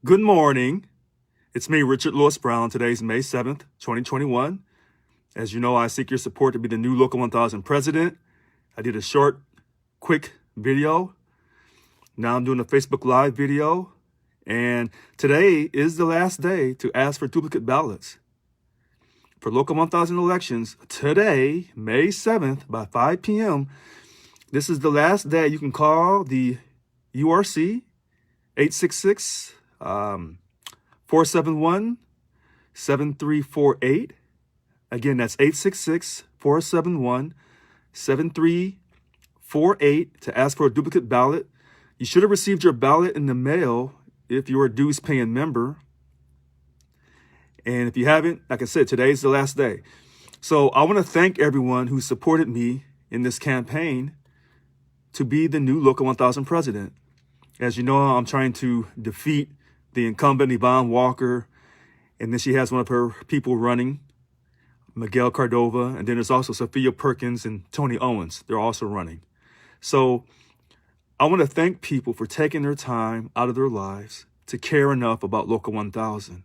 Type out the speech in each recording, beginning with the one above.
Good morning. It's me, Richard Lewis Brown. Today's May 7th, 2021. As you know, I seek your support to be the new Local 1000 president. I did a short, quick video. Now I'm doing a Facebook Live video. And today is the last day to ask for duplicate ballots. For Local 1000 elections, today, May 7th, by 5 p.m., this is the last day you can call the URC 866 471-7348. Again, that's 866-471-7348 to ask for a duplicate ballot. You should have received your ballot in the mail if you're a dues-paying member. And if you haven't, like I said, today's the last day. So I want to thank everyone who supported me in this campaign to be the new Local 1000 president. As you know, I'm trying to defeat the incumbent Yvonne Walker, and then she has one of her people running, Miguel Cardova, and then there's also Sophia Perkins and Tony Owens. They're also running. So I want to thank people for taking their time out of their lives to care enough about Local 1000.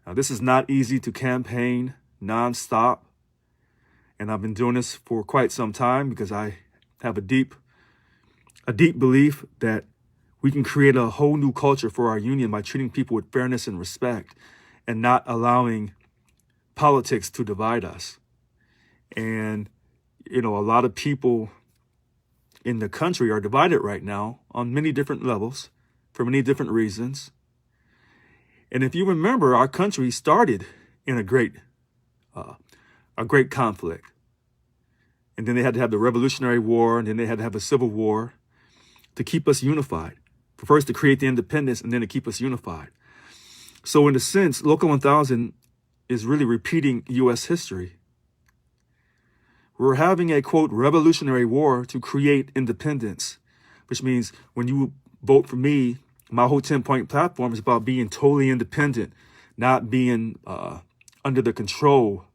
Now, this is not easy to campaign nonstop, and I've been doing this for quite some time because I have a deep belief that we can create a whole new culture for our union by treating people with fairness and respect and not allowing politics to divide us. And, a lot of people in the country are divided right now on many different levels for many different reasons. And if you remember, our country started in a great conflict. And then they had to have the Revolutionary War, and then they had to have the Civil War to keep us unified. First to create the independence and then to keep us unified. So in a sense, Local 1000 is really repeating U.S. history. We're having a, quote, revolutionary war to create independence, which means when you vote for me, my whole 10-point platform is about being totally independent, not being under the control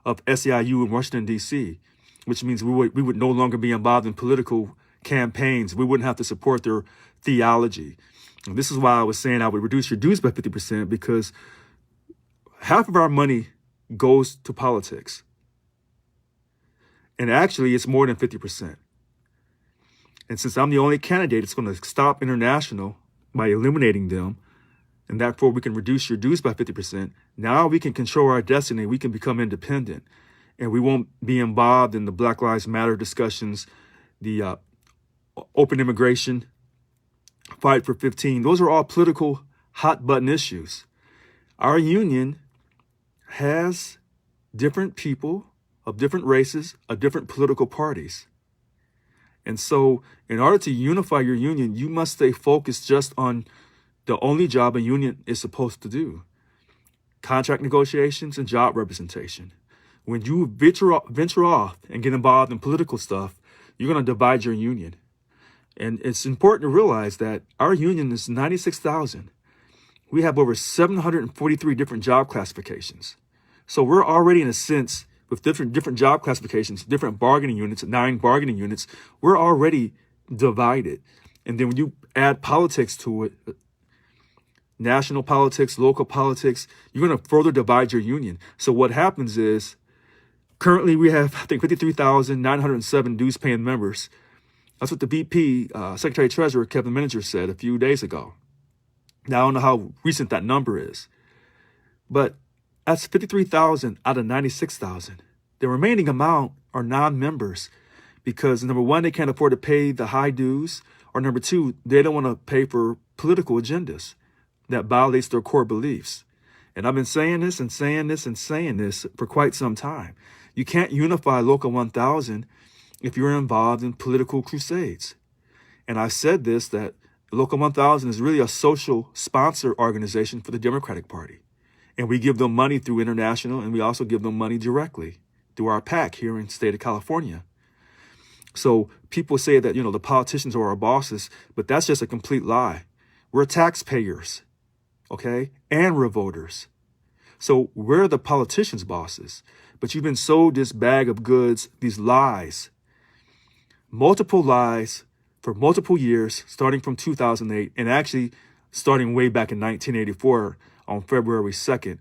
of SEIU in Washington, D.C., which means we would no longer be involved in political campaigns. We wouldn't have to support their theology. And this is why I was saying I would reduce your dues by 50%, because half of our money goes to politics. And actually, it's more than 50%. And since I'm the only candidate, it's going to stop international by eliminating them. And therefore, we can reduce your dues by 50%. Now we can control our destiny. We can become independent. And we won't be involved in the Black Lives Matter discussions, the open immigration, fight for 15. Those are all political hot button issues. Our union has different people of different races, of different political parties. And so in order to unify your union, you must stay focused just on the only job a union is supposed to do: contract negotiations and job representation. When you venture off and get involved in political stuff, you're going to divide your union. And it's important to realize that our union is 96,000. We have over 743 different job classifications. So we're already, in a sense, with different job classifications, different bargaining units, 9 bargaining units, we're already divided. And then when you add politics to it, national politics, local politics, you're going to further divide your union. So what happens is, currently we have, I think, 53,907 dues-paying members. That's what the VP, Secretary Treasurer Kevin Miniger, said a few days ago. Now, I don't know how recent that number is, but that's 53,000 out of 96,000. The remaining amount are non-members because, number one, they can't afford to pay the high dues, or number two, they don't want to pay for political agendas that violates their core beliefs. And I've been saying this and saying this and saying this for quite some time. You can't unify Local 1000 if you're involved in political crusades. And I said this, that Local 1000 is really a social sponsor organization for the Democratic Party. And we give them money through international, and we also give them money directly through our PAC here in the state of California. So people say that, the politicians are our bosses, but that's just a complete lie. We're taxpayers, okay? And we're voters. So we're the politicians' bosses, but you've been sold this bag of goods, these lies, multiple lies for multiple years, starting from 2008, and actually starting way back in 1984 on February 2nd,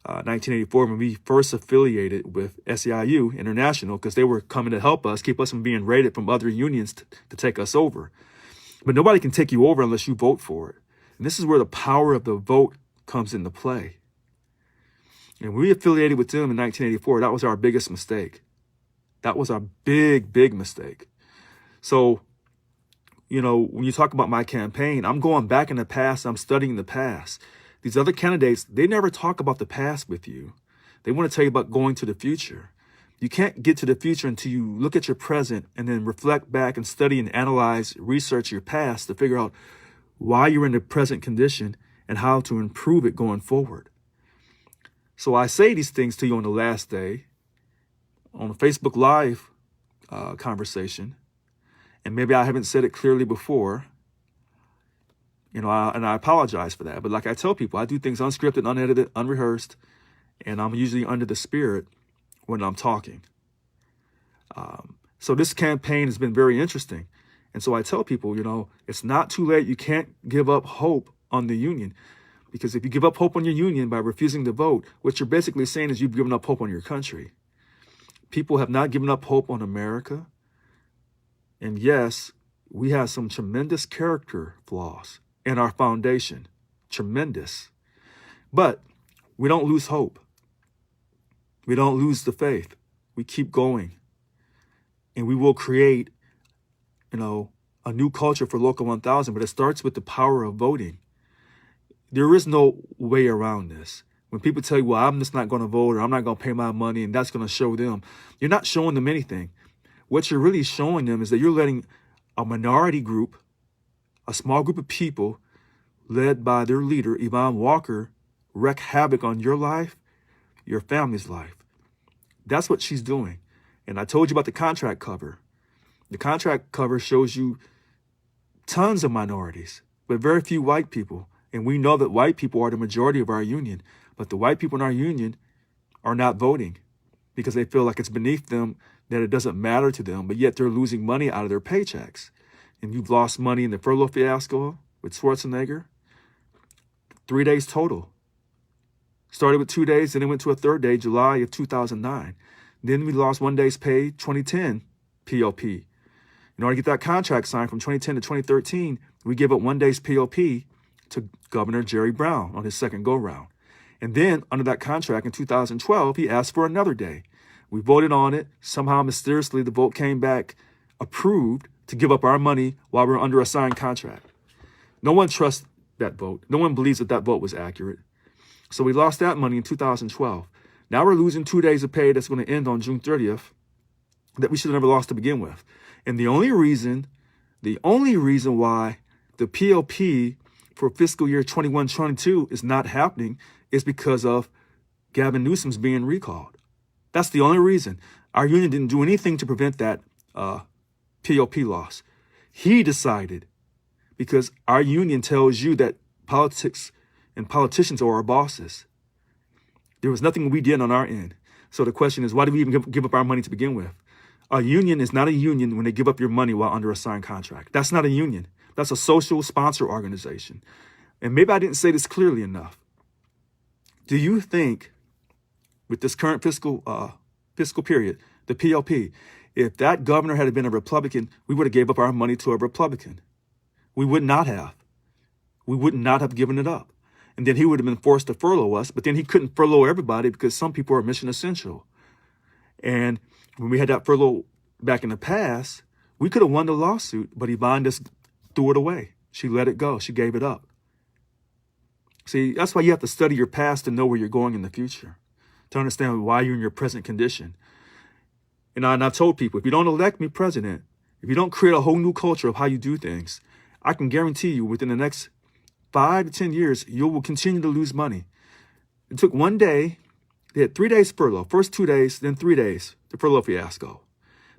1984, when we first affiliated with SEIU International, because they were coming to help us, keep us from being raided from other unions to take us over. But nobody can take you over unless you vote for it. And this is where the power of the vote comes into play. And we affiliated with them in 1984. That was our biggest mistake. That was our big, big mistake. So, you know, when you talk about my campaign, I'm going back in the past. I'm studying the past. These other candidates, they never talk about the past with you. They want to tell you about going to the future. You can't get to the future until you look at your present and then reflect back and study and analyze, research your past to figure out why you're in the present condition and how to improve it going forward. So I say these things to you on the last day on a Facebook Live conversation, and maybe I haven't said it clearly before, you know, and I apologize for that. But like I tell people, I do things unscripted, unedited, unrehearsed, and I'm usually under the spirit when I'm talking. So this campaign has been very interesting. And so I tell people, you know, it's not too late. You can't give up hope on the union. Because if you give up hope on your union by refusing to vote, what you're basically saying is you've given up hope on your country. People have not given up hope on America. And yes, we have some tremendous character flaws in our foundation. Tremendous. But we don't lose hope. We don't lose the faith. We keep going. And we will create, you know, a new culture for Local 1000, but it starts with the power of voting. There is no way around this. When people tell you, well, I'm just not going to vote, or I'm not going to pay my money, and that's going to show them, you're not showing them anything. What you're really showing them is that you're letting a minority group, a small group of people led by their leader, Yvonne Walker, wreak havoc on your life, your family's life. That's what she's doing. And I told you about the contract cover. The contract cover shows you tons of minorities, but very few white people. And we know that white people are the majority of our union, but the white people in our union are not voting because they feel like it's beneath them, that it doesn't matter to them, but yet they're losing money out of their paychecks. And you've lost money in the furlough fiasco with Schwarzenegger. 3 days total. Started with 2 days, then it went to a third day, July of 2009. Then we lost 1 day's pay, 2010 POP. In order to get that contract signed from 2010 to 2013, we gave up 1 day's POP to Governor Jerry Brown on his second go-round. And then under that contract in 2012, he asked for another day. We voted on it. Somehow, mysteriously, the vote came back approved to give up our money while we were under a signed contract. No one trusts that vote. No one believes that that vote was accurate. So we lost that money in 2012. Now we're losing 2 days of pay that's going to end on June 30th that we should have never lost to begin with. And the only reason why the POP for fiscal year 21-22 is not happening is because of Gavin Newsom's being recalled. That's the only reason. Our union didn't do anything to prevent that POP loss. He decided, because our union tells you that politics and politicians are our bosses. There was nothing we did on our end. So the question is, why did we even give up our money to begin with? A union is not a union when they give up your money while under a signed contract. That's not a union. That's a social sponsor organization. And maybe I didn't say this clearly enough. Do you think with this current fiscal period, the POP, if that governor had been a Republican, we would have gave up our money to a Republican? We would not have. We would not have given it up. And then he would have been forced to furlough us, but then he couldn't furlough everybody because some people are mission essential. And when we had that furlough back in the past, we could have won the lawsuit, but Yvonne just threw it away. She let it go. She gave it up. See, that's why you have to study your past to know where you're going in the future, to understand why you're in your present condition. And I've told people, if you don't elect me president, if you don't create a whole new culture of how you do things, I can guarantee you within the next 5 to 10 years, you will continue to lose money. It took 1 day. They had 3 days furlough. First 2 days, then 3 days, the furlough fiasco.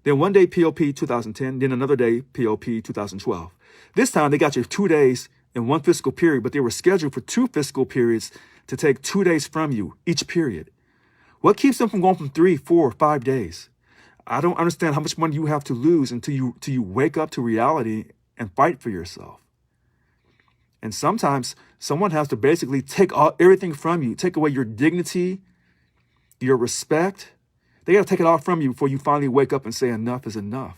Then 1 day POP 2010, then another day POP 2012. This time they got you 2 days in one fiscal period, but they were scheduled for 2 fiscal periods to take 2 days from you each period. What keeps them from going from 3, 4, 5 days? I don't understand how much money you have to lose until you wake up to reality and fight for yourself. And sometimes someone has to basically take everything from you, take away your dignity, your respect. They got to take it all from you before you finally wake up and say enough is enough.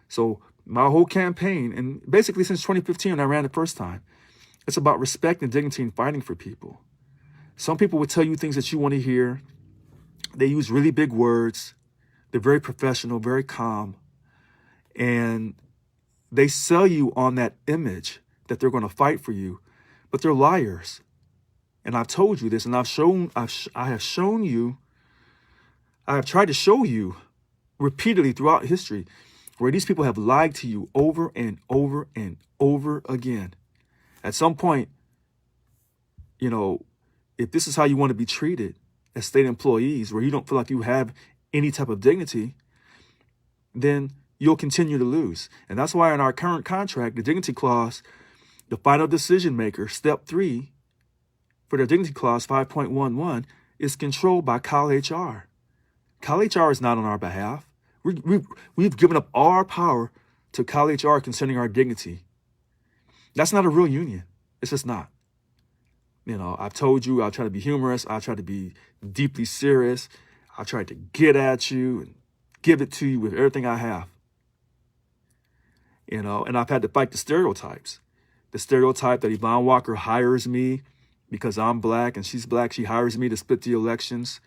So my whole campaign, and basically since 2015 when I ran the first time, it's about respect and dignity and fighting for people. Some people will tell you things that you want to hear. They use really big words. They're very professional, very calm. And they sell you on that image that they're going to fight for you, but they're liars. And I've told you this, and I have tried to show you repeatedly throughout history where these people have lied to you over and over and over again. At some point, if this is how you want to be treated as state employees, where you don't feel like you have any type of dignity, then you'll continue to lose. And that's why in our current contract, the dignity clause, the final decision maker, step 3, for their dignity clause 5.11, is controlled by CalHR. CalHR is not on our behalf. We've given up all our power to CalHR concerning our dignity. That's not a real union. It's just not. I've told you, I'll try to be humorous. I'll try to be deeply serious. I'll try to get at you and give it to you with everything I have. And I've had to fight the stereotypes. The stereotype that Yvonne Walker hires me because I'm black and she's black. She hires me to split the elections,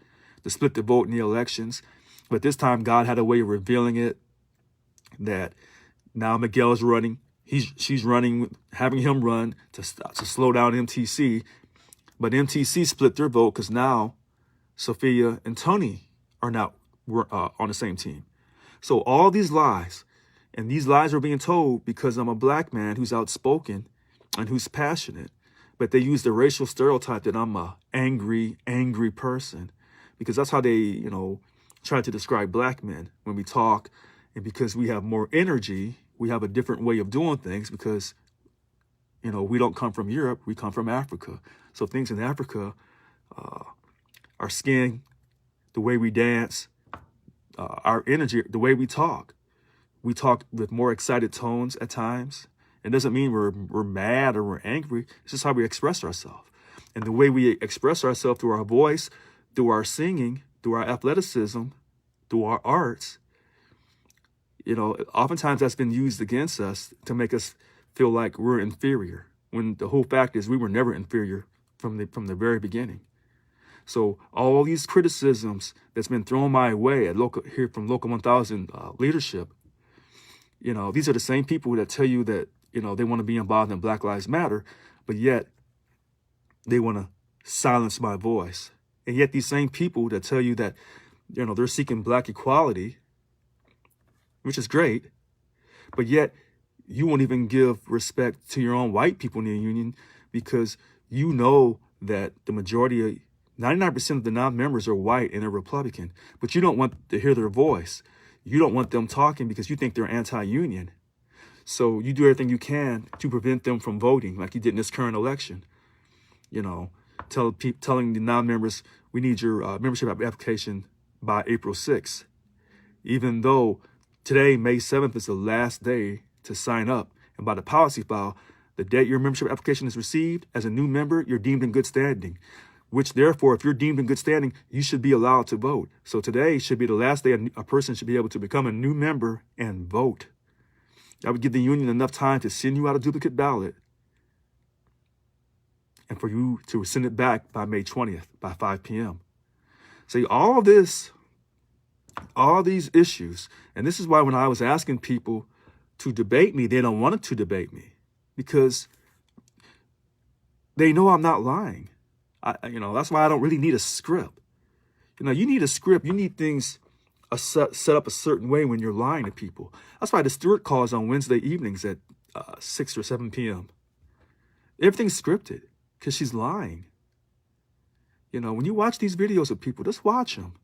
to split the vote in the elections. But this time, God had a way of revealing it, that now Miguel's running. She's running, having him run to slow down MTC. But MTC split their vote because now Sophia and Tony are now on the same team. So all these lies, and these lies are being told because I'm a black man who's outspoken and who's passionate. But they use the racial stereotype that I'm a angry person, because that's how they, try to describe black men when we talk. And because we have more energy, we have a different way of doing things because, we don't come from Europe, we come from Africa. So things in Africa, our skin, the way we dance, our energy, the way we talk with more excited tones at times. It doesn't mean we're mad or we're angry. It's just how we express ourselves. And the way we express ourselves through our voice, through our singing, through our athleticism, through our arts, oftentimes that's been used against us to make us feel like we're inferior, when the whole fact is we were never inferior from the very beginning. So all these criticisms that's been thrown my way here from Local 1000 leadership, these are the same people that tell you that, they want to be involved in Black Lives Matter, but yet they want to silence my voice. And yet these same people that tell you that, they're seeking black equality, which is great, but yet you won't even give respect to your own white people in the union, because you know that the majority, 99% of the non-members are white and they're Republican, but you don't want to hear their voice. You don't want them talking because you think they're anti-union. So you do everything you can to prevent them from voting, like you did in this current election. Telling the non-members, we need your membership application by April 6th, even though today, May 7th, is the last day to sign up. And by the policy file, the date your membership application is received, as a new member, you're deemed in good standing, which therefore, if you're deemed in good standing, you should be allowed to vote. So today should be the last day a person should be able to become a new member and vote. That would give the union enough time to send you out a duplicate ballot and for you to send it back by May 20th, by 5 p.m. See, all these issues, and this is why when I was asking people to debate me, they don't want to debate me because they know I'm not lying. That's why I don't really need a script. You need a script. You need things set up a certain way when you're lying to people. That's why the Stewart calls on Wednesday evenings at 6 or 7 p.m. Everything's scripted because she's lying. When you watch these videos of people, just watch them.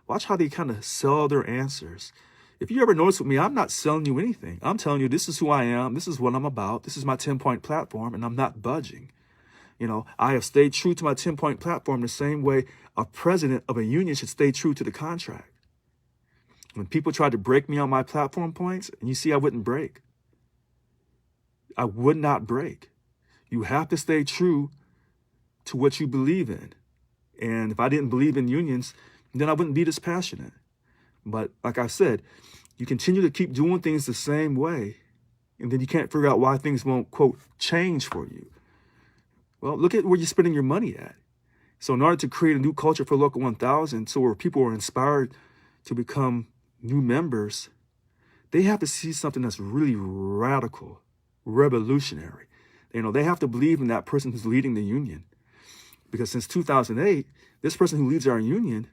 Watch how they kind of sell their answers. If you ever notice with me, I'm not selling you anything. I'm telling you, this is who I am. This is what I'm about. This is my 10-point platform, and I'm not budging. I have stayed true to my 10-point platform the same way a president of a union should stay true to the contract. When people tried to break me on my platform points, and you see I wouldn't break. I would not break You have to stay true to what you believe in. And if I didn't believe in unions, then I wouldn't be this passionate. But like I said, you continue to keep doing things the same way, and then you can't figure out why things won't, quote, change for you. Well, look at where you're spending your money at. So in order to create a new culture for Local 1000, so where people are inspired to become new members, they have to see something that's really radical, revolutionary. They have to believe in that person who's leading the union. Because since 2008, this person who leads our union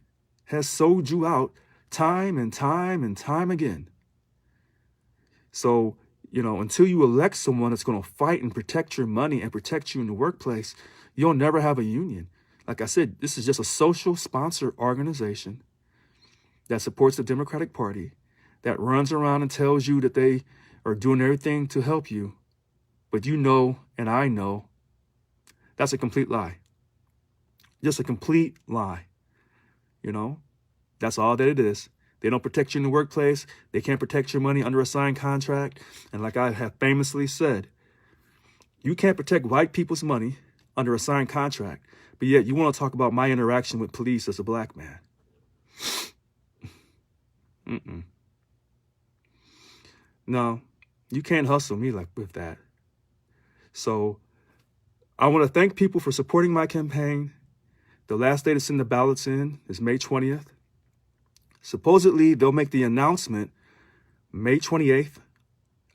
has sold you out time and time and time again. So, until you elect someone that's going to fight and protect your money and protect you in the workplace, you'll never have a union. Like I said, this is just a social sponsor organization that supports the Democratic Party, that runs around and tells you that they are doing everything to help you. But you know, and I know, that's a complete lie. Just a complete lie. That's all that it is. They don't protect you in the workplace. They can't protect your money under a signed contract. And like I have famously said, you can't protect white people's money under a signed contract, but yet you want to talk about my interaction with police as a black man. No, you can't hustle me like with that. So I want to thank people for supporting my campaign. The last day to send the ballots in is May 20th. Supposedly, they'll make the announcement May 28th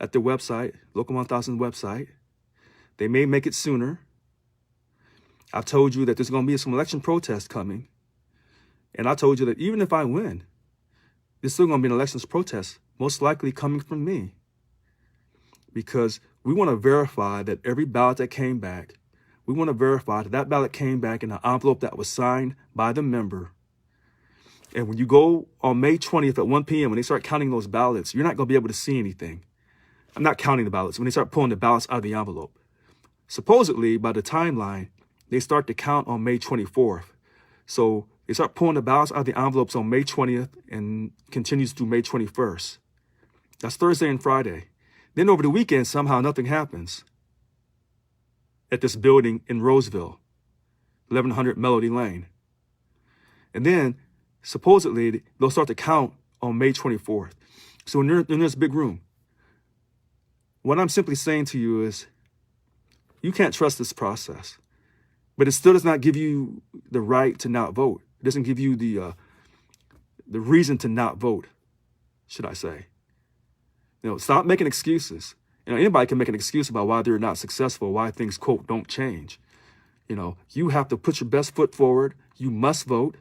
at their website, Local 1000 website. They may make it sooner. I told you that there's going to be some election protest coming. And I told you that even if I win, there's still going to be an elections protest, most likely coming from me. Because we want to verify that every ballot that came back, we want to verify that that ballot came back in an envelope that was signed by the member. And when you go on May 20th at 1 p.m., when they start counting those ballots, you're not going to be able to see anything. I'm not counting the ballots. When they start pulling the ballots out of the envelope. Supposedly, by the timeline, they start to count on May 24th. So they start pulling the ballots out of the envelopes on May 20th and continues through May 21st. That's Thursday and Friday. Then over the weekend, somehow nothing happens at this building in Roseville, 1100 Melody Lane. And then supposedly they'll start to count on May 24th. So in this big room, what I'm simply saying to you is you can't trust this process, but it still does not give you the right to not vote. It doesn't give you the reason to not vote, should I say. Stop making excuses. Anybody can make an excuse about why they're not successful, why things, quote, don't change. You have to put your best foot forward. You must vote.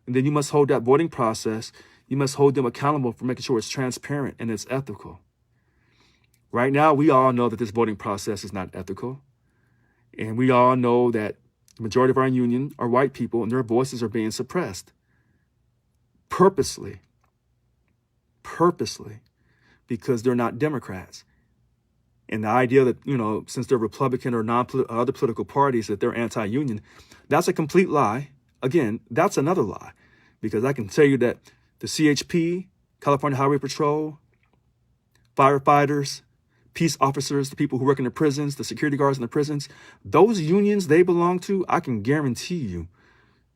And then you must hold that voting process. You must hold them accountable for making sure it's transparent and it's ethical. Right now, we all know that this voting process is not ethical. And we all know that the majority of our union are white people and their voices are being suppressed. Purposely. Because they're not Democrats. And the idea that, since they're Republican or other political parties, that they're anti-union, that's a complete lie. Again, that's another lie. Because I can tell you that the CHP, California Highway Patrol, firefighters, peace officers, the people who work in the prisons, the security guards in the prisons, those unions they belong to, I can guarantee you,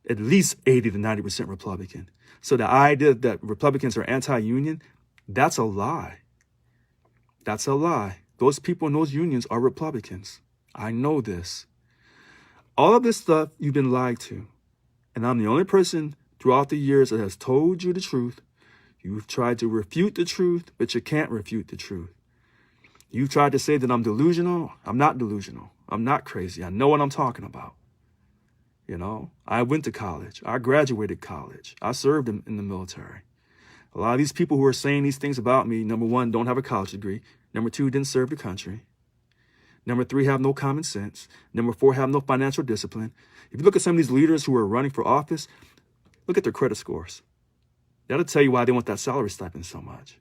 at least 80 to 90% Republican. So the idea that Republicans are anti-union, that's a lie. That's a lie. Those people in those unions are Republicans. I know this. All of this stuff you've been lied to. And I'm the only person throughout the years that has told you the truth. You've tried to refute the truth, but you can't refute the truth. You've tried to say that I'm delusional. I'm not delusional. I'm not crazy. I know what I'm talking about. I went to college. I graduated college. I served in the military. A lot of these people who are saying these things about me, number one, don't have a college degree. Number two, didn't serve the country. Number three, have no common sense. Number four, have no financial discipline. If you look at some of these leaders who are running for office, look at their credit scores. That'll tell you why they want that salary stipend so much.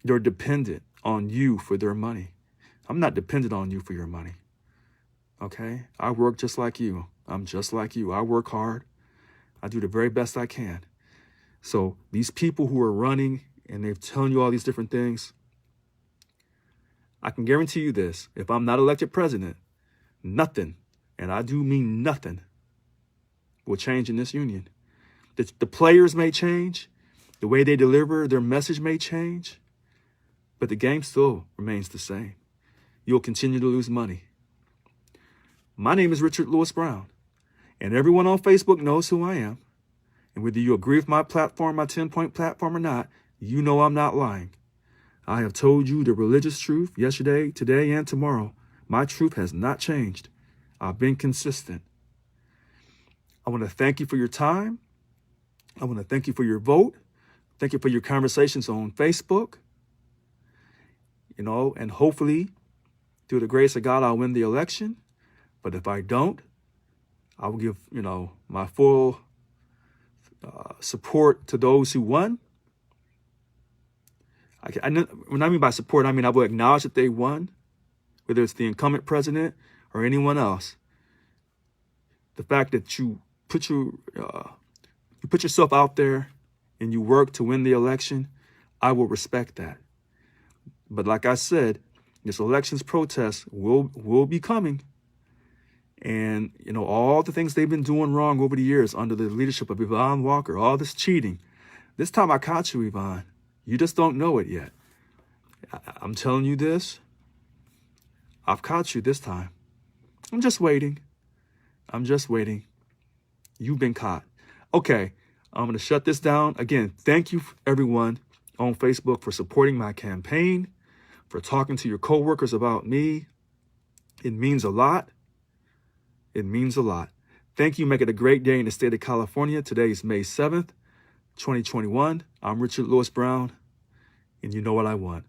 They're dependent on you for their money. I'm not dependent on you for your money. Okay? I work just like you. I'm just like you. I work hard. I do the very best I can. So these people who are running and they're telling you all these different things, I can guarantee you this. If I'm not elected president, nothing, and I do mean nothing, will change in this union. The players may change. The way they deliver their message may change. But the game still remains the same. You'll continue to lose money. My name is Richard Lewis Brown, and everyone on Facebook knows who I am. And whether you agree with my platform, my 10-point platform or not, you know I'm not lying. I have told you the religious truth yesterday, today, and tomorrow. My truth has not changed. I've been consistent. I want to thank you for your time. I want to thank you for your vote. Thank you for your conversations on Facebook. And hopefully, through the grace of God, I'll win the election. But if I don't, I will give, my full support to those who won. When I mean by support, I mean I will acknowledge that they won, whether it's the incumbent president or anyone else. The fact that you put yourself out there and you work to win the election, I will respect that. But like I said, this elections protest will be coming. And, all the things they've been doing wrong over the years under the leadership of Yvonne Walker, all this cheating. This time I caught you, Yvonne. You just don't know it yet. I'm telling you this. I've caught you this time. I'm just waiting. You've been caught. Okay, I'm going to shut this down. Again, thank you, everyone on Facebook, for supporting my campaign, for talking to your coworkers about me. It means a lot. Thank you. Make it a great day in the state of California. Today is May 7th, 2021. I'm Richard Lewis Brown, and you know what I want.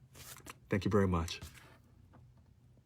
Thank you very much.